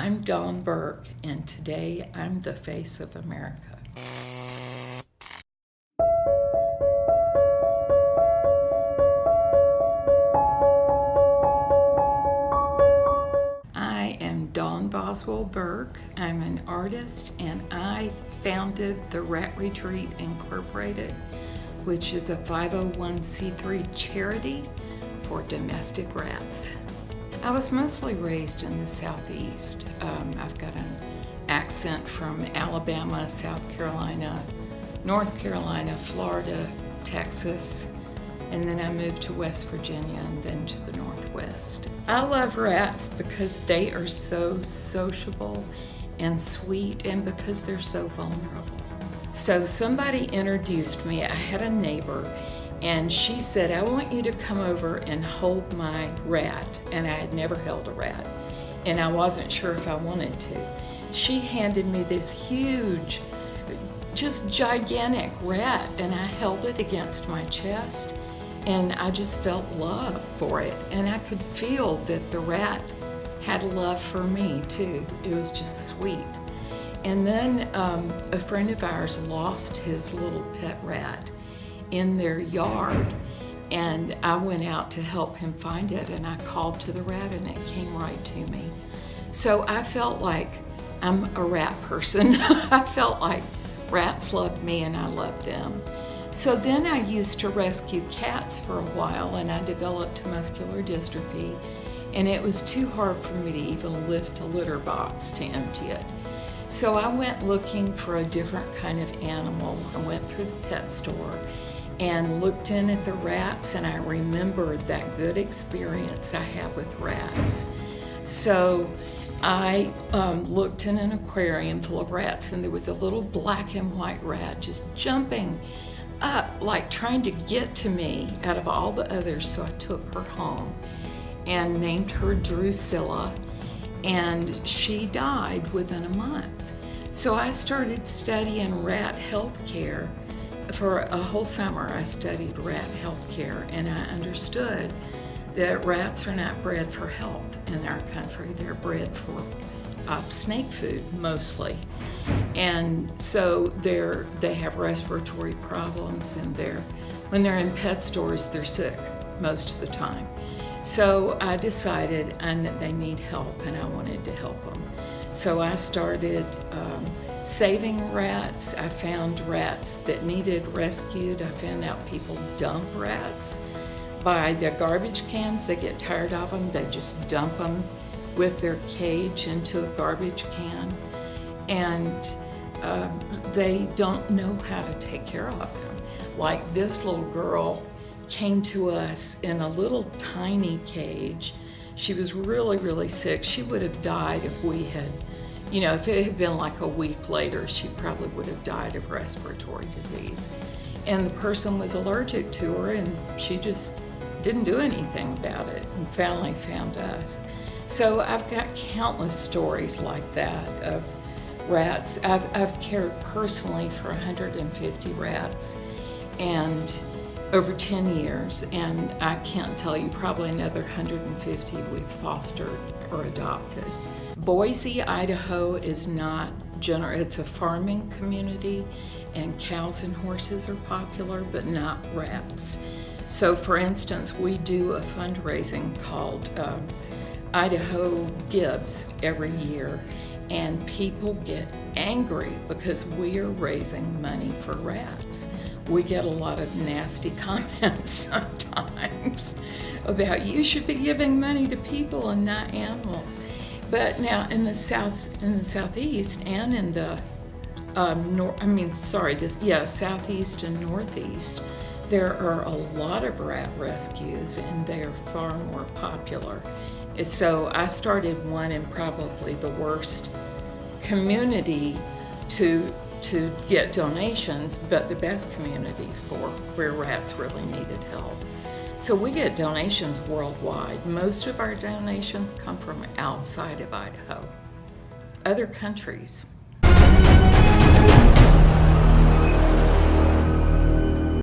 I'm Dawn Burke, and today I'm the face of America. I am Dawn Boswell Burke. I'm an artist, and I founded the Rat Retreat Incorporated, which is a 501c3 charity for domestic rats. I was mostly raised in the Southeast. I've got an accent from Alabama, South Carolina, North Carolina, Florida, Texas, and then I moved to West Virginia and then to the Northwest. I love rats because they are so sociable and sweet, and because they're so vulnerable. So somebody introduced me. I had a neighbor, and she said, I want you to come over and hold my rat. And I had never held a rat, and I wasn't sure if I wanted to. She handed me this huge, just gigantic rat, and I held it against my chest, and I just felt love for it. And I could feel that the rat had love for me too. It was just sweet. And then a friend of ours lost his little pet rat in their yard, and I went out to help him find it, and I called to the rat and it came right to me. So I felt like I'm a rat person. I felt like rats loved me and I loved them. So then I used to rescue cats for a while, and I developed muscular dystrophy, and it was too hard for me to even lift a litter box to empty it. So I went looking for a different kind of animal. I went through the pet store and looked in at the rats, and I remembered that good experience I had with rats. So I looked in an aquarium full of rats, and there was a little black and white rat just jumping up, like trying to get to me out of all the others. So I took her home and named her Drusilla, and she died within a month. So I started studying rat health care. For a whole summer, I studied rat health care, and I understood that rats are not bred for health in our country. They're bred for snake food mostly. And so they have respiratory problems, and when they're in pet stores, they're sick most of the time. So I decided they need help, and I wanted to help them. So I started saving rats. I found rats that needed rescued. I found out people dump rats by the garbage cans. They get tired of them. They just dump them with their cage into a garbage can. And they don't know how to take care of them. Like this little girl came to us in a little tiny cage. She was really, really sick. She would have died if we had, if it had been like a week later, she probably would have died of respiratory disease. And the person was allergic to her, and she just didn't do anything about it, and finally found us. So I've got countless stories like that of rats. I've cared personally for 150 rats, and over 10 years, and I can't tell you, probably another 150 we've fostered or adopted. Boise, Idaho is not it's a farming community, and cows and horses are popular, but not rats. So for instance, we do a fundraising called Idaho Gives every year, and people get angry because we are raising money for rats. We get a lot of nasty comments sometimes about, you should be giving money to people and not animals. But now in the southeast and in the southeast and northeast, there are a lot of rat rescues, and they're far more popular. So I started one in probably the worst community to get donations, but the best community for where rats really needed help. So we get donations worldwide. Most of our donations come from outside of Idaho, other countries.